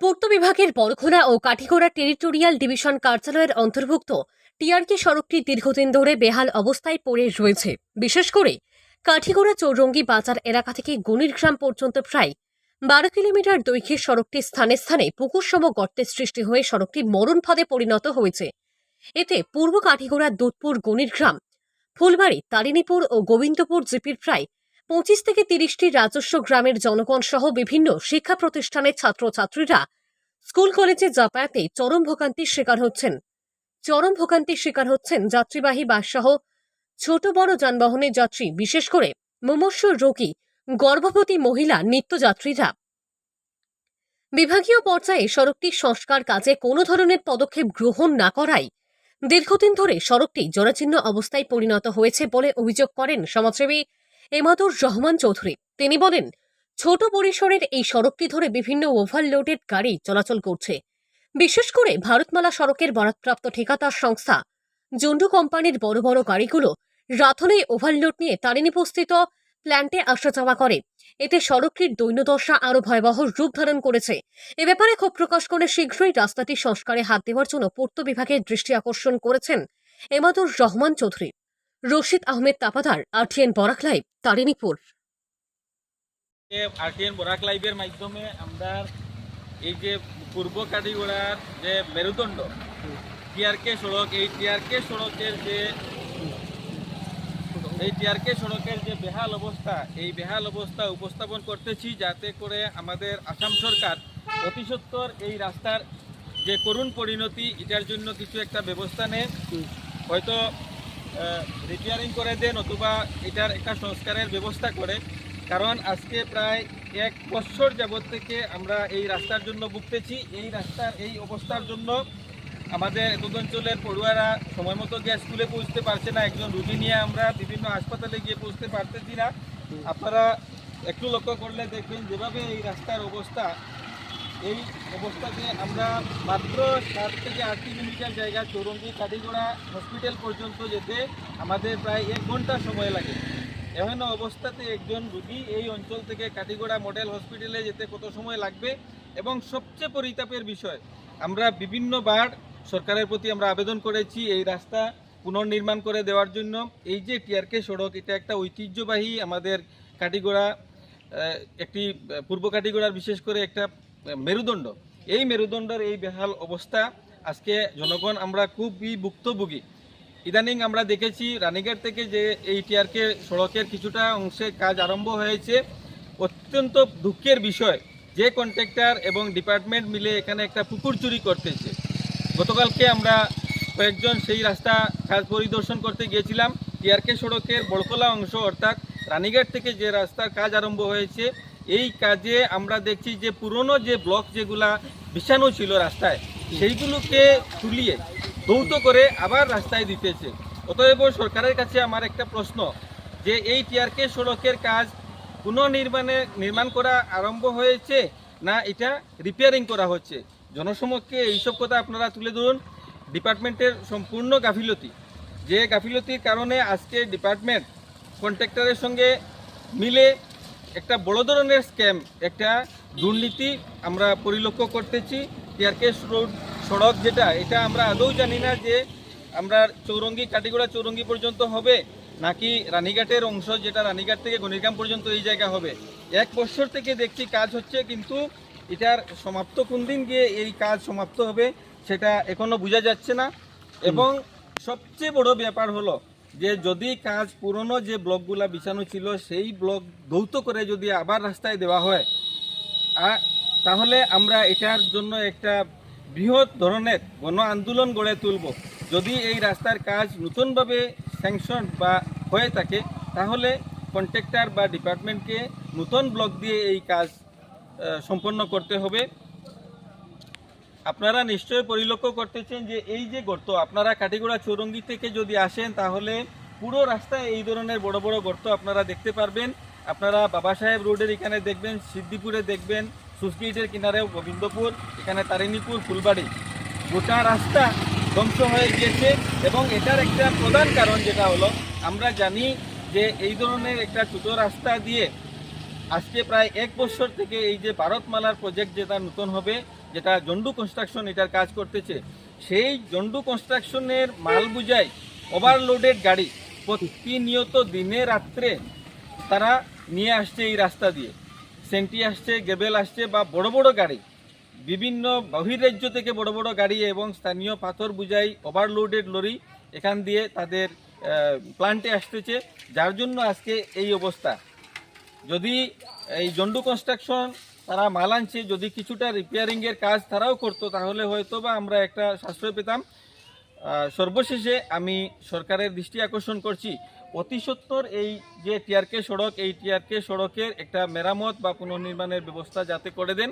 পূর্ত বিভাগের বড়খোলা ও Kathigora territorial division কার্যালয়ের অন্তর্ভুক্ত টিআরকে সড়কটি দীর্ঘদিন ধরে বেহাল অবস্থায় পড়ে রয়েছে। বিশেষ করে কাঠিগড়া চৌরঙ্গি বাজার এলাকা থেকে গণিরগ্রাম পর্যন্ত প্রায় 12 কিলোমিটার দৈর্ঘ্যের সড়কটি স্থানে স্থানে পুকুরসম গর্তের সৃষ্টি হয়ে সড়কটি মরণ ফাঁদে পরিণত হয়েছে। এতে পূর্ব কাঠিগড়া দুধপুর গণিরগ্রাম, ফুলবাড়ি, তারিণীপুর ও গোবিন্দপুর জিপির প্রায় 25 থেকে 30টি রাজস্ব গ্রামের জনগণ সহ বিভিন্ন শিক্ষা প্রতিষ্ঠানের ছাত্রছাত্রীরা স্কুল কলেজে যাতায়াতে চরম ভোগান্তির শিকার হচ্ছেন যাত্রীবাহী বাসসহ ছোট বড় যানবাহনের যাত্রী, বিশেষ করে মুমূর্ষ রোগী, গর্ভবতী মহিলা, নিত্যযাত্রীরা। বিভাগীয় পর্যায়ে সড়কটি সংস্কার কাজে কোনো ধরনের পদক্ষেপ গ্রহণ না করায় দীর্ঘদিন ধরে সড়কটি জরাজীর্ণ অবস্থায় পরিণত হয়েছে বলে অভিযোগ করেন সমাজসেবী এমাদুর রহমান চৌধুরী। তিনি বলেন, ছোট পরিসরের এই সড়কটি ধরে বিভিন্ন ওভারলোডেড গাড়ি চলাচল করছে। বিশেষ করে ভারতমালা সড়কের বরাদ্দপ্রাপ্ত ঠিকাদার সংস্থা জন্ডু কোম্পানির বড় বড় গাড়িগুলো রাত ওভারলোড নিয়ে তারিণীপুরস্থিত প্ল্যান্টে আসা যাওয়া করে। এতে সড়কটির দৈন্যদশা আরো ভয়াবহ রূপ ধারণ করেছে। এ ব্যাপারে ক্ষোভ প্রকাশ করে শীঘ্রই রাস্তাটি সংস্কারে হাত দেওয়ার জন্য পূর্ত বিভাগের দৃষ্টি আকর্ষণ করেছেন Emadur Rahman Chowdhury. Rashid Ahmed Tapadar, RTN Barak live, Tarinipur. RTN Barak লাইভের মাধ্যমে আমরা এই যে পূর্ব কাঠিগড়ার যে মেরুদণ্ড টিআরকে সড়ক, এই টিআরকে সড়কের যে বেহাল অবস্থা, এই বেহাল অবস্থা উপস্থাপন করতেছি, যাতে করে আমাদের আসাম সরকার অতি সত্বর এই রাস্তার যে করুণ পরিণতি, এটার জন্য কিছু একটা ব্যবস্থা নেয়, হয়তো রিপেয়ারিং করে দেন অথবা এটার একটা সংস্কারের ব্যবস্থা করে। কারণ আজকে প্রায় 1 বছর যাবত থেকে আমরা এই রাস্তার জন্য ভুগতেছি। এই রাস্তার এই অবস্থার জন্য আমাদের এতদ অঞ্চলের পড়ুয়ারা সময় মতো গিয়ে স্কুলে পৌঁছতে পারছে না। একজন রুগী নিয়ে আমরা বিভিন্ন হাসপাতালে গিয়ে পৌঁছতে পারতেছি না। আপনারা একটু লক্ষ্য করলে দেখবেন যেভাবে এই রাস্তার অবস্থা, এই অবস্থাতে আমরা মাত্র 7 থেকে 8 কিলোমিটার জায়গা চৌরঙ্গি কাঠিগড়া হসপিটাল পর্যন্ত যেতে আমাদের প্রায় 1 ঘন্টা সময় লাগে। এমন অবস্থাতে একজন রোগী এই অঞ্চল থেকে কাঠিগড়া মডেল হসপিটালে যেতে কত সময় লাগবে? এবং সবচেয়ে পরিতাপের বিষয়, আমরা বিভিন্নবার সরকারের প্রতি আমরা আবেদন করেছি এই রাস্তা পুনর্নির্মাণ করে দেওয়ার জন্য। এই যে টিআরকে সড়ক, এটা একটা ঐতিহ্যবাহী আমাদের কাঠিগড়া, একটি পূর্ব কাঠিগড়ার বিশেষ করে একটা মেরুদণ্ড। এই মেরুদণ্ডের এই বেহাল অবস্থা আজকে জনগণ আমরা খুবই ভুক্তভোগী। ইদানিং আমরা দেখেছি রানীঘাট থেকে যে এই টিআরকে সড়কের কিছুটা অংশে কাজ আরম্ভ হয়েছে। অত্যন্ত দুঃখের বিষয়, যে কন্ট্রাক্টর এবং ডিপার্টমেন্ট মিলে এখানে একটা পুকুর চুরি করতেছে। গতকালকে আমরা কয়েকজন সেই রাস্তা কাজ পরিদর্শন করতে গিয়েছিলাম। টিআরকে সড়কের বড়কলা অংশ, অর্থাৎ রানীঘাট থেকে যে রাস্তার কাজ আরম্ভ হয়েছে, এই কাজে আমরা দেখছি যে পুরনো যে ব্লক যেগুলা বিছানো ছিল রাস্তায়, সেইগুলোকে তুলিয়ে ধৌত করে আবার রাস্তায় দিতেছে। অতএব সরকারের কাছে আমার একটা প্রশ্ন, যে এই টিআরকে সড়কের কাজ নির্মাণ করা আরম্ভ হয়েছে না এটা রিপেয়ারিং করা হচ্ছে? জনসমক্ষে এইসব কথা আপনারা তুলে ধরুন। ডিপার্টমেন্টের সম্পূর্ণ গাফিলতি, যে গাফিলতির কারণে আজকে ডিপার্টমেন্ট কন্ট্রাক্টরের সঙ্গে মিলে একটা বড় ধরনের স্ক্যাম, একটা দুর্নীতি আমরা পরিলক্ষ্য করতেছি। টিআরকে সড়ক যেটা, এটা আমরা আদৌ জানি না যে আমরা চৌরঙ্গি কাঠিগড়া চৌরঙ্গি পর্যন্ত হবে নাকি রানীঘাটের অংশ, যেটা রানীঘাট থেকে গণিরগ্রাম পর্যন্ত এই জায়গা হবে। 1 বছর থেকে দেখছি কাজ হচ্ছে, কিন্তু এটার সমাপ্ত কোন দিন গিয়ে এই কাজ সমাপ্ত হবে সেটা এখনো বোঝা যাচ্ছে না। এবং সবচেয়ে বড় ব্যাপার হলো যে যদি কাজ পুরনো যে ব্লকগুলা বিছানো ছিল সেই ব্লক ধৌত করে যদি আবার রাস্তায় দেওয়া হয়, তাহলে আমরা এটার জন্য একটা বৃহৎ ধরনের গণ আন্দোলন গড়ে তুলব। যদি এই রাস্তার কাজ নতুনভাবে স্যাংশন বা হয়ে থাকে, তাহলে কন্ট্রাক্টর বা ডিপার্টমেন্টকে নতুন ব্লক দিয়ে এই কাজ সম্পন্ন করতে হবে। আপনারা নিশ্চয়ই পরিলক্ষ্য করতেছেন যে এই যে গর্ত, আপনারা কাঠিগড়া চৌরঙ্গি থেকে যদি আসেন তাহলে পুরো রাস্তায় এই ধরনের বড় বড় গর্ত আপনারা দেখতে পারবেন। আপনারা বাবা সাহেব রোডের এখানে দেখবেন, সিদ্দিপুরে দেখবেন, সুসগেটের কিনারেও গোবিন্দপুর, এখানে তারিণীপুর, ফুলবাড়ি, গোটা রাস্তা ধ্বংস হয়ে গিয়েছে। এবং এটার একটা প্রধান কারণ যেটা হলো, আমরা জানি যে এই ধরনের একটা ছোটো রাস্তা দিয়ে আজকে প্রায় 1 বছর থেকে এই যে ভারতমালার প্রজেক্ট যেটা নতুন হবে, যেটা জন্ডু কনস্ট্রাকশন এটার কাজ করতেছে, সেই জন্ডু কনস্ট্রাকশনের মাল বুঝাই ওভারলোডেড গাড়ি প্রতিনিয়ত দিনে রাত্রে তারা নিয়ে আসছে এই রাস্তা দিয়ে। সেন্টি আসছে, গেবেল আসছে বা বড় বড় গাড়ি, বিভিন্ন বহির্রাজ্য থেকে বড় বড় গাড়ি এবং স্থানীয় পাথর বুঝাই ওভারলোডেড লরি এখান দিয়ে তাদের প্ল্যান্টে আসতেছে, যার জন্য আজকে এই অবস্থা। যদি এই জন্ডু কনস্ট্রাকশন তারা মাল আনছে, যদি কিছুটা রিপেয়ারিংয়ের কাজ তারাও করতো, তাহলে হয়তো বা আমরা একটা সাশ্রয় পেতাম। সর্বশেষে আমি সরকারের দৃষ্টি আকর্ষণ করছি, অতি সত্বর এই যে টিআরকে সড়ক, এই টিআরকে সড়কের একটা মেরামত বা পুনর্নির্মাণের ব্যবস্থা যাতে করে দেন।